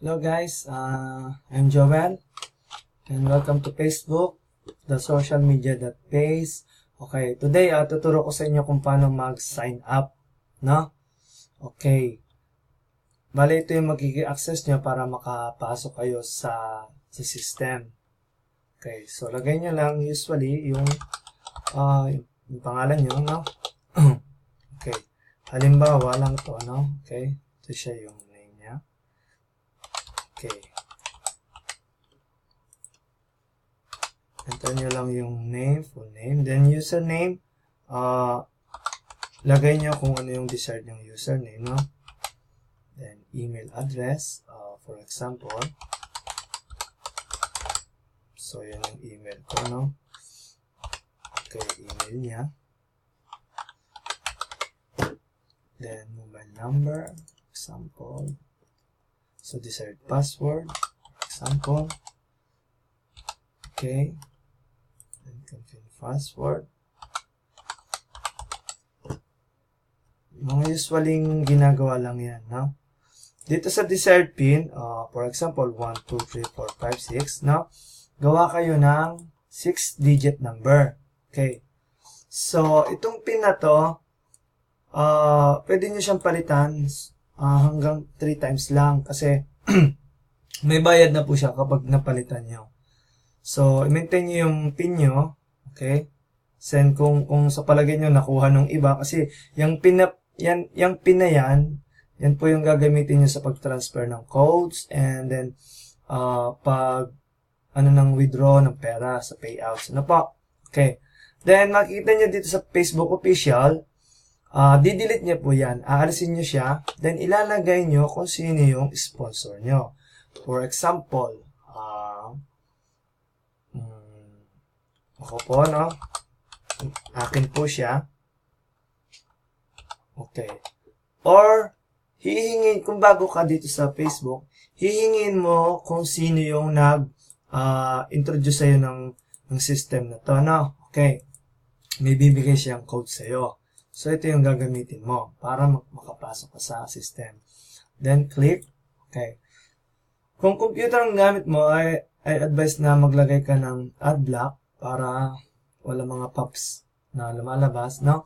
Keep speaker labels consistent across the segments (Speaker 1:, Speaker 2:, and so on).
Speaker 1: Hello guys, I'm Joel and welcome to Facebook, the social media that pays. Okay, today tuturo ko sa inyo kung paano mag-sign up, no? Okay, bali ito yung magiging access nyo para makapasok kayo sa system. Okay, so lagay nyo lang usually yung pangalan nyo, no? Okay, halimbawa lang to, no? Okay, ito siya yung name niya. Okay. Enter nyo lang yung name, full name. Then username, lagay nyo kung ano yung desired yung username, no? Then email address, for example. So, yan yung email ko, no? Okay, email niya. Then mobile number, example. So, desired password, example. Okay. Then confirm password. Mga usualing ginagawa lang yan, no? Dito sa desired pin, for example, 1, 2, 3, 4, 5, 6, no? Gawa kayo ng 6-digit number. Okay. So, itong pin na to, pwede nyo siyang palitan hanggang 3 times lang kasi may bayad na po siya kapag napalitan nyo. So, i-maintain nyo yung pin nyo. Okay? Send kung sa palagay nyo nakuha nung iba. Kasi, yung pin na yan po yung gagamitin nyo sa pag-transfer ng codes. And then, ng withdraw ng pera sa payouts. Ano po? Okay. Then, makikita nyo dito sa Facebook official, didelete nyo po yan. Aalisin nyo siya. Then, ilalagay nyo kung sino yung sponsor nyo. For example, ako po, no? Akin po siya. Okay. Or, hihingin, kung bago ka dito sa Facebook, hihingin mo kung sino yung nag-introduce sa'yo ng system na to, no? Okay. May bibigay siyang code sa'yo. So, ito yung gagamitin mo para makapasok ka sa system. Then, click. Okay. Kung computer ang gamit mo, I advise na maglagay ka ng ad block para wala mga pops na lumalabas, no?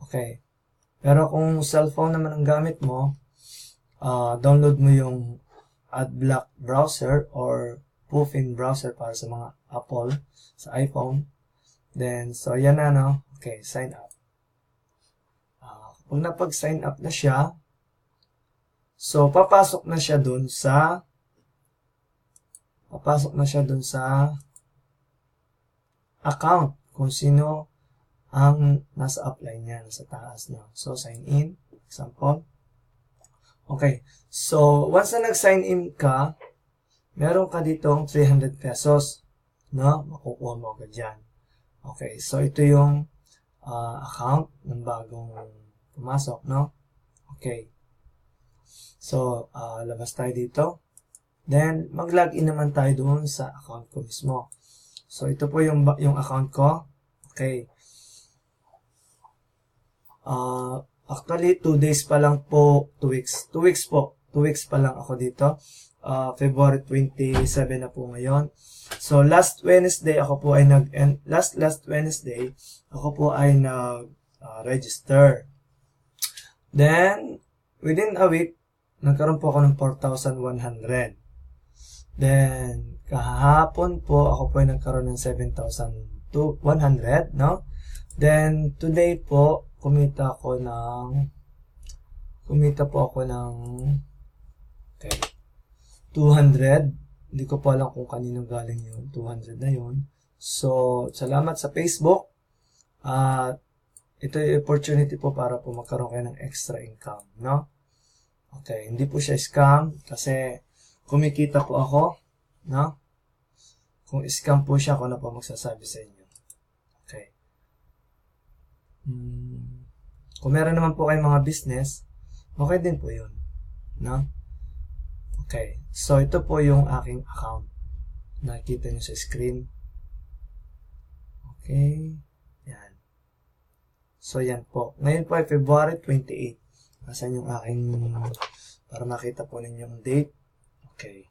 Speaker 1: Okay. Pero kung cellphone naman ang gamit mo, download mo yung AdBlock browser or Puffin browser para sa mga Apple, sa iPhone. Then, so yan na, no? Okay, sign up. Kung napag-sign up na siya, so papasok na siya dun sa account kung sino ang nasa upline niya, nasa taas na. So, sign in. Example. Okay. So, once na nag-sign in ka, meron ka ditong 300 pesos. No? Makukuha mo agad dyan. Okay. So, ito yung account ng bagong pumasok, no? Okay. So, labas tayo dito. Then, mag-login naman tayo doon sa account ko mismo. So, ito po yung account ko. Okay. Actually, 2 days pa lang po, 2 weeks. 2 weeks po. 2 weeks pa lang ako dito. February 27 na po ngayon. So, last Wednesday, ako po ay nag-register. Then, within a week, nagkaroon po ako ng 4,100. Then, kahapon po, ako po ay nagkaroon ng 7,100, no? Then, today po, kumita po ako ng okay, 200. Hindi ko po alam kung kanino galing yun. 200 na yun. So, salamat sa Facebook. Ito yung opportunity po para po magkaroon kayo ng extra income, no? Okay, hindi po siya scam kasi kumikita po ako, no? Kung scam po siya, ako na po magsasabi sa inyo. Okay. Kung meron naman po kayong mga business, okay din po yun, no? Okay. So, ito po yung aking account. Nakikita nyo sa screen. Okay. Yan. So, yan po. Ngayon po ay February 28. Nasaan yung aking, para makita po ninyo yung date. Okay.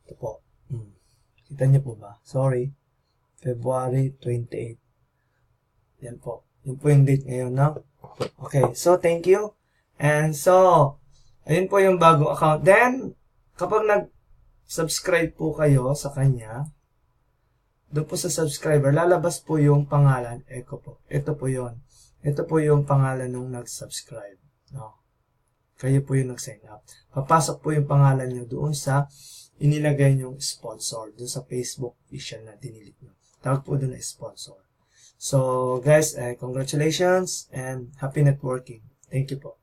Speaker 1: Ito po. Kita niyo po ba? Sorry. February 28. Yan po. Yun po yung date ngayon, no? Okay. So, thank you. And so, ayun po yung bagong account. Then, kapag nag-subscribe po kayo sa kanya, doon po sa subscriber, lalabas po yung pangalan. Eko po. Ito po yun. Ito po yung pangalan nung nag-subscribe. No? Kayo po yung nag-sign up. Papasok po yung pangalan nyo doon sa inilagay nyong sponsor. Doon sa Facebook official na dinilit nyo. Tawag po doon na sponsor. So, guys, congratulations and happy networking. Thank you po.